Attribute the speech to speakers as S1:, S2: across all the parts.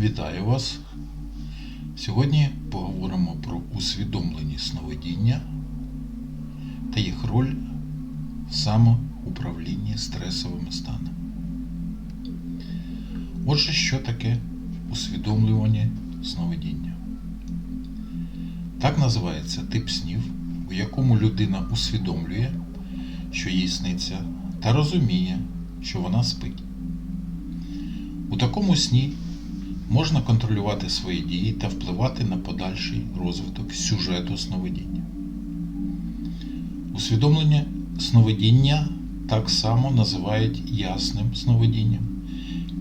S1: Вітаю вас! Сьогодні поговоримо про усвідомлені сновидіння та їх роль в самоуправлінні стресовими станами. Отже, що таке усвідомлювані сновидіння? Так називається тип снів, у якому людина усвідомлює, що їй сниться, та розуміє, що вона спить. У такому сні можна контролювати свої дії та впливати на подальший розвиток сюжету сновидіння. Усвідомлення сновидіння так само називають ясним сновидінням,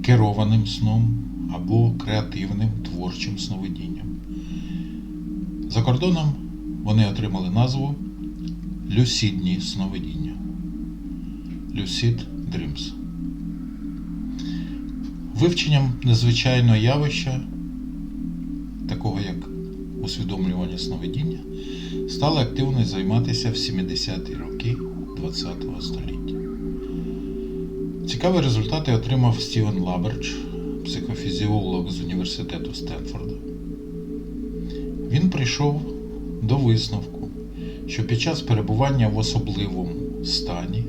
S1: керованим сном або креативним творчим сновидінням. За кордоном вони отримали назву люсидні сновидіння – Lucid Dreams. Вивченням незвичайного явища, такого як усвідомлювання сновидіння, стали активно займатися в 70-ті роки ХХ століття. Цікаві результати отримав Стівен Лабердж, психофізіолог з університету Стенфорда. Він прийшов до висновку, що під час перебування в особливому стані,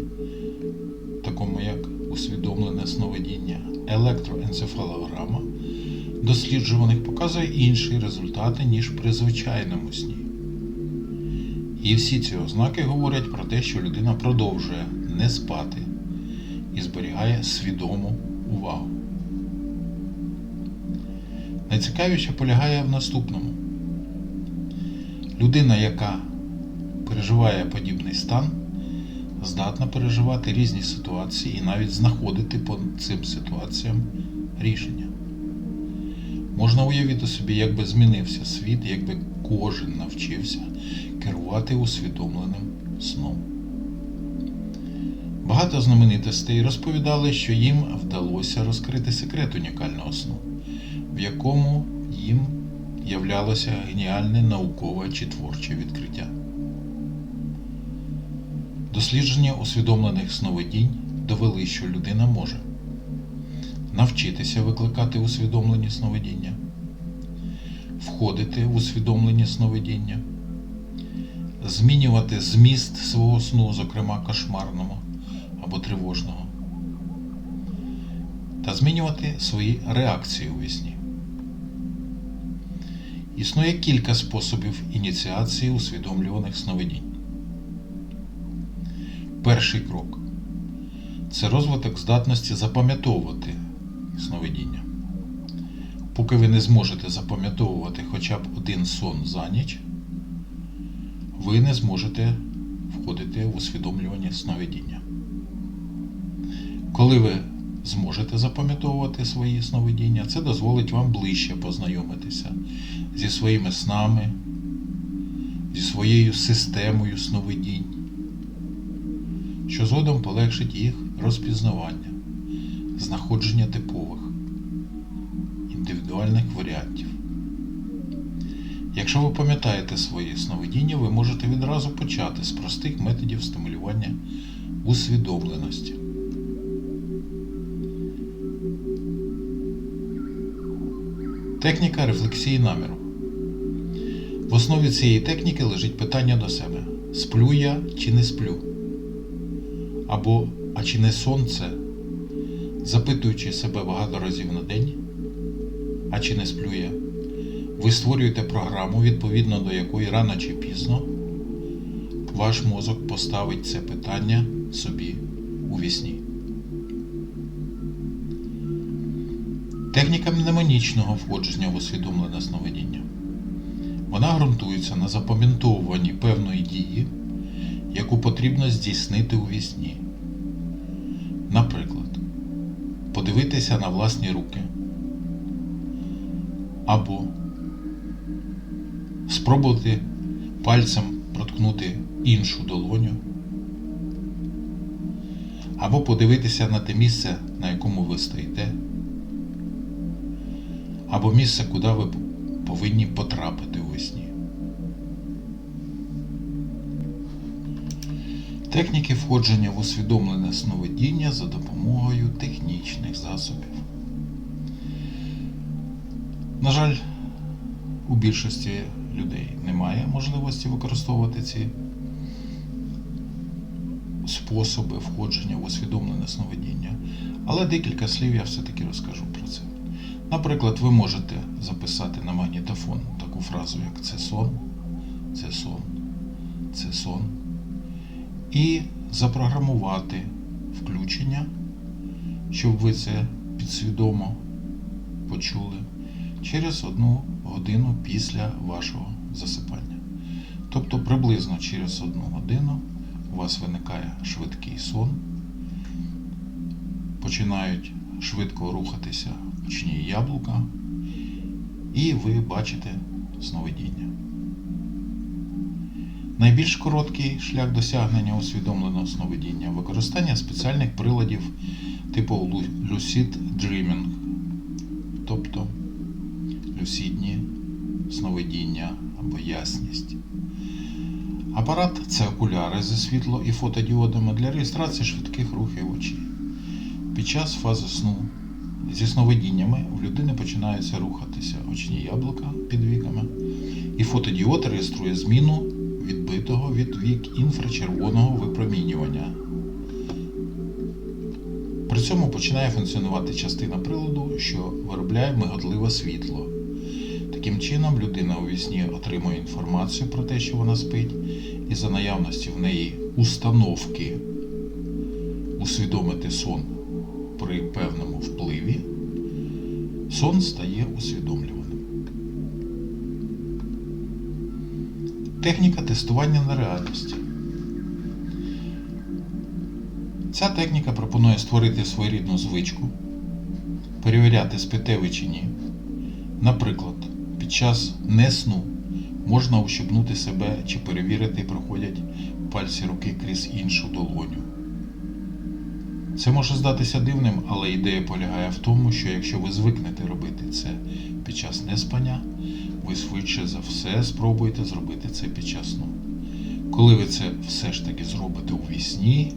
S1: такому як усвідомлене сновидіння, електроенцефалограма досліджуваних показує інші результати, ніж при звичайному сні. І всі ці ознаки говорять про те, що людина продовжує не спати і зберігає свідому увагу. Найцікавіше полягає в наступному. Людина, яка переживає подібний стан, здатна переживати різні ситуації і навіть знаходити по цим ситуаціям рішення. Можна уявити собі, як би змінився світ, якби кожен навчився керувати усвідомленим сном. Багато знаменитостей розповідали, що їм вдалося розкрити секрет унікального сну, в якому їм являлося геніальне наукове чи творче відкриття. Дослідження усвідомлених сновидінь довели, що людина може навчитися викликати усвідомлені сновидіння, входити в усвідомлені сновидіння, змінювати зміст свого сну, зокрема кошмарного або тривожного, та змінювати свої реакції у вісні. Існує кілька способів ініціації усвідомлюваних сновидінь. Перший крок – це розвиток здатності запам'ятовувати сновидіння. Поки ви не зможете запам'ятовувати хоча б один сон за ніч, ви не зможете входити в усвідомлювання сновидіння. Коли ви зможете запам'ятовувати свої сновидіння, це дозволить вам ближче познайомитися зі своїми снами, зі своєю системою сновидінь, що згодом полегшить їх розпізнавання, знаходження типових, індивідуальних варіантів. Якщо ви пам'ятаєте свої сновидіння, ви можете відразу почати з простих методів стимулювання усвідомленості. Техніка рефлексії наміру. В основі цієї техніки лежить питання до себе: сплю я чи не сплю? Або «а чи не сон це?» Запитуючи себе багато разів на день, «а чи не сплю я?», ви створюєте програму, відповідно до якої рано чи пізно ваш мозок поставить це питання собі у вісні. Техніка мнемонічного входження в усвідомлене сновидіння. Вона ґрунтується на запам'ятовуванні певної дії, яку потрібно здійснити у вісні. Наприклад, подивитися на власні руки, або спробувати пальцем проткнути іншу долоню, або подивитися на те місце, на якому ви стоїте, або місце, куди ви повинні потрапити у вісні. Техніки входження в усвідомлене сновидіння за допомогою технічних засобів. На жаль, у більшості людей немає можливості використовувати ці способи входження в усвідомлене сновидіння, але декілька слів я все-таки розкажу про це. Наприклад, ви можете записати на магнітофон таку фразу, як «це сон», «це сон», «це сон» і запрограмувати включення, щоб ви це підсвідомо почули через 1 годину після вашого засипання. Тобто приблизно через 1 годину у вас виникає швидкий сон, починають швидко рухатися очні яблука, і ви бачите сновидіння. Найбільш короткий шлях досягнення усвідомленого сновидіння – використання спеціальних приладів типу Lucid Dreaming, тобто люсідні сновидіння або ясність. Апарат – це окуляри зі світло- і фотодіодами для реєстрації швидких рухів очей. Під час фази сну зі сновидіннями у людини починаються рухатися очні яблука під віками, і фотодіод реєструє зміну відбитого від вік інфрачервоного випромінювання. При цьому починає функціонувати частина приладу, що виробляє миготливе світло. Таким чином, людина у вісні отримує інформацію про те, що вона спить, і за наявності в неї установки усвідомити сон при певному впливі, сон стає усвідомлюваним. Техніка тестування на реальність. Ця техніка пропонує створити своєрідну звичку, перевіряти, спите ви чи ні. Наприклад, під час несну можна ущипнути себе чи перевірити, проходять пальці руки крізь іншу долоню. Це може здатися дивним, але ідея полягає в тому, що якщо ви звикнете робити це під час неспання, ви швидше за все спробуєте зробити це під час сну. Коли ви це все ж таки зробите у вісні,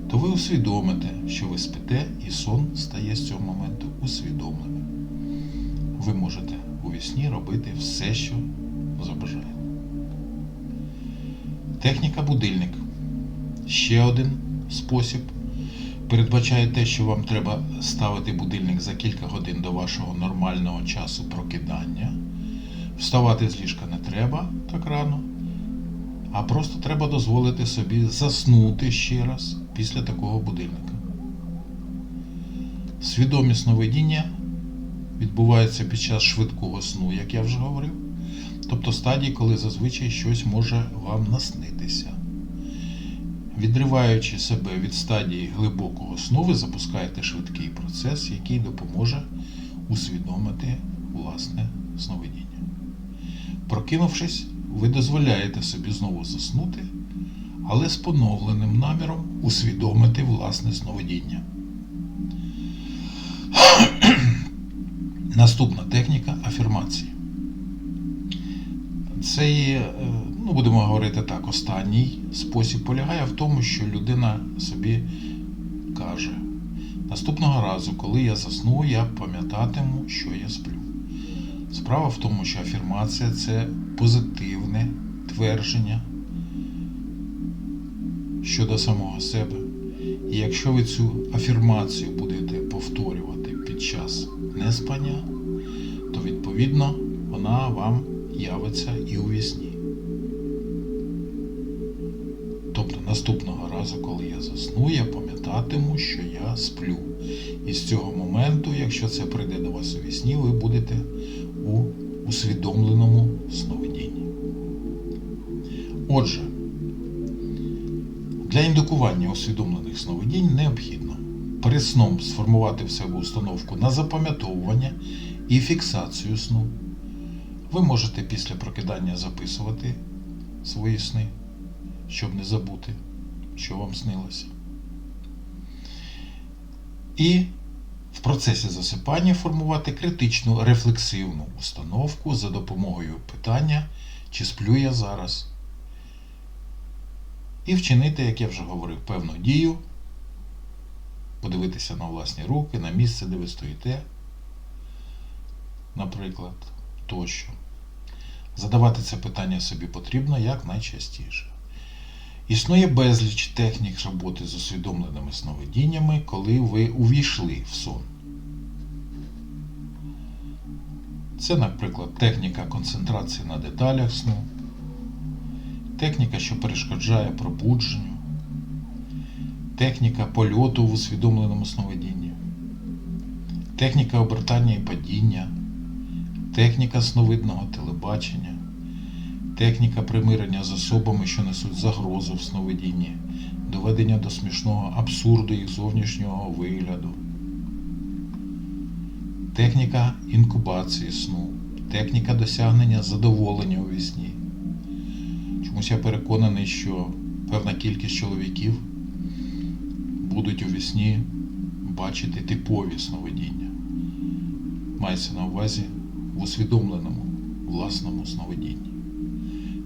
S1: то ви усвідомите, що ви спите, і сон стає з цього моменту усвідомленим. Ви можете у вісні робити все, що забажаєте. Техніка будильник. Ще один спосіб передбачає те, що вам треба ставити будильник за кілька годин до вашого нормального часу прокидання. Вставати з ліжка не треба так рано, а просто треба дозволити собі заснути ще раз після такого будильника. Свідомі сновидіння відбуваються під час швидкого сну, як я вже говорив, тобто стадії, коли зазвичай щось може вам наснитися. Відриваючи себе від стадії глибокого сну, ви запускаєте швидкий процес, який допоможе усвідомити власне сновидіння. Прокинувшись, ви дозволяєте собі знову заснути, але з поновленим наміром усвідомити власне сновидіння. Наступна техніка – афірмації. Це є, будемо говорити так, останній спосіб полягає в тому, що людина собі каже: наступного разу, коли я засну, я пам'ятатиму, що я сплю. Справа в тому, що афірмація – це позитивне твердження щодо самого себе. І якщо ви цю афірмацію будете повторювати під час неспання, то відповідно вона вам явиться і у вісні. Тобто наступного разу, коли я засну, я пам'ятатиму, що я сплю. І з цього моменту, якщо це прийде до вас у вісні, ви будете у усвідомленому сновидінні. Отже, для індукування усвідомлених сновидінь необхідно перед сном сформувати в себе установку на запам'ятовування і фіксацію сну. Ви можете після прокидання записувати свої сни, щоб не забути, що вам снилося. І в процесі засипання формувати критичну рефлексивну установку за допомогою питання, чи сплю я зараз. і вчинити, як я вже говорив, певну дію, подивитися на власні руки, на місце, де ви стоїте, наприклад, тощо. Задавати це питання собі потрібно якнайчастіше. Існує безліч технік роботи з усвідомленими сновидіннями, коли ви увійшли в сон. Це, наприклад, техніка концентрації на деталях сну, техніка, що перешкоджає пробудженню, техніка польоту в усвідомленому сновидінні, техніка обертання і падіння, техніка сновидного телебачення, техніка примирення з особами, що несуть загрозу в сновидінні, доведення до смішного абсурду їх зовнішнього вигляду, техніка інкубації сну, техніка досягнення задоволення у вісні. Чомусь я переконаний, що певна кількість чоловіків будуть у вісні бачити типові сновидіння. Мається на увазі в усвідомленому власному сновидінні.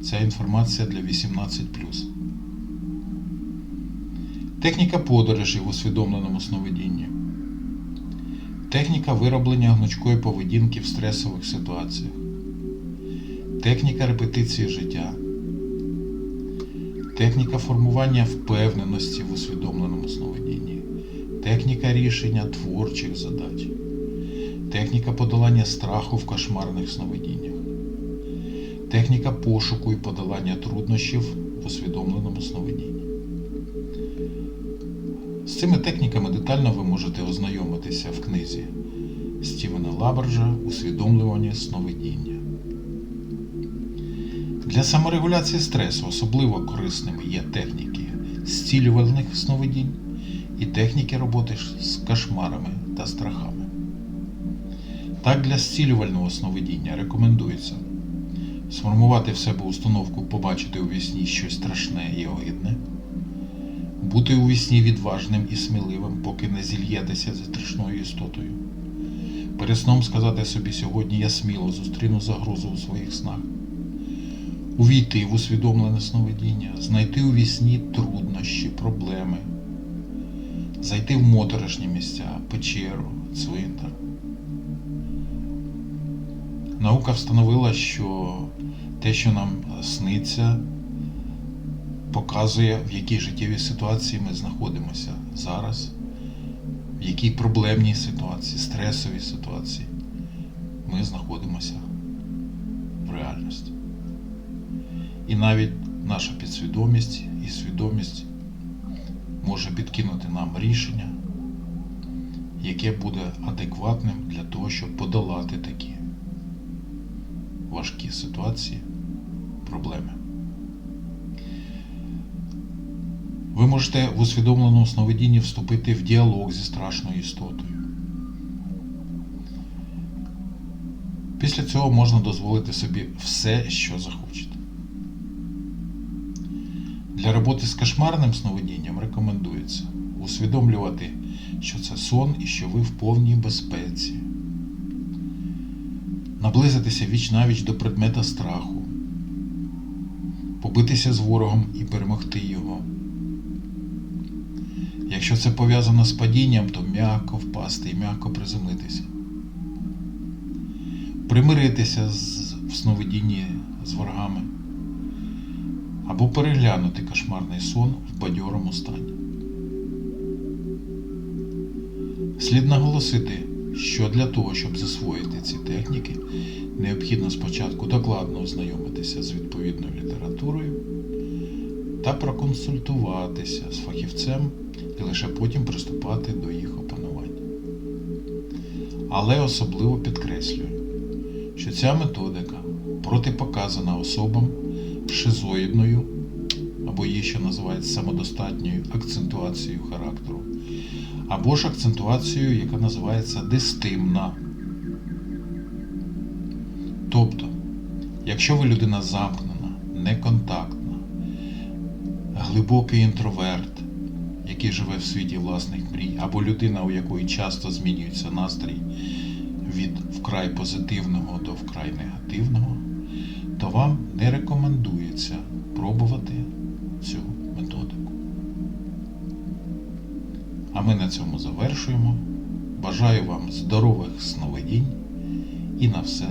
S1: Ця інформація для 18+. Техніка подорожі в усвідомленому сновидінні. Техніка вироблення гнучкої поведінки в стресових ситуаціях. Техніка репетиції життя. Техніка формування впевненості в усвідомленому сновидінні. Техніка рішення творчих задач. Техніка подолання страху в кошмарних сновидіннях. Техніка пошуку і подолання труднощів в усвідомленому сновидінні. З цими техніками детально ви можете ознайомитися в книзі Стівена Лаберджа «Усвідомлювання сновидіння». Для саморегуляції стресу особливо корисними є техніки зцілювальних сновидінь і техніки роботи з кошмарами та страхами. Так, для зцілювального сновидіння рекомендується сформувати в себе установку побачити у вісні щось страшне і огидне, бути у вісні відважним і сміливим, поки не зільєтеся зі страшною істотою, перед сном сказати собі: сьогодні я сміло зустріну загрозу у своїх снах, увійти в усвідомлене сновидіння, знайти у вісні труднощі, проблеми, зайти в моторошні місця, печеру, цвинтар. Наука встановила, що те, що нам сниться, показує, в якій життєвій ситуації ми знаходимося зараз, в якій проблемній ситуації, стресовій ситуації ми знаходимося в реальності. І навіть наша підсвідомість і свідомість може підкинути нам рішення, яке буде адекватним для того, щоб подолати такі важкі ситуації, проблеми. Ви можете в усвідомленому сновидінні вступити в діалог зі страшною істотою. Після цього можна дозволити собі все, що захочете. Для роботи з кошмарним сновидінням рекомендується усвідомлювати, що це сон і що ви в повній безпеці. Наблизитися віч-навіч до предмета страху, побитися з ворогом і перемогти його. Якщо це пов'язано з падінням, то м'яко впасти і м'яко приземлитися. Примиритися в сновидінні з ворогами. Або переглянути кошмарний сон в бадьорому стані. Слід наголосити, що для того, щоб засвоїти ці техніки, необхідно спочатку докладно ознайомитися з відповідною літературою та проконсультуватися з фахівцем і лише потім приступати до їх опанування. Але особливо підкреслюю, що ця методика протипоказана особам з шизоїдною, або її ще називають самодостатньою акцентуацією характеру, або ж акцентуацією, яка називається дистимна. Тобто, якщо ви людина замкнена, неконтактна, глибокий інтроверт, який живе в світі власних мрій, або людина, у якої часто змінюється настрій від вкрай позитивного до вкрай негативного, то вам не рекомендується пробувати цю методику. А ми на цьому завершуємо. Бажаю вам здорових сновидінь і на все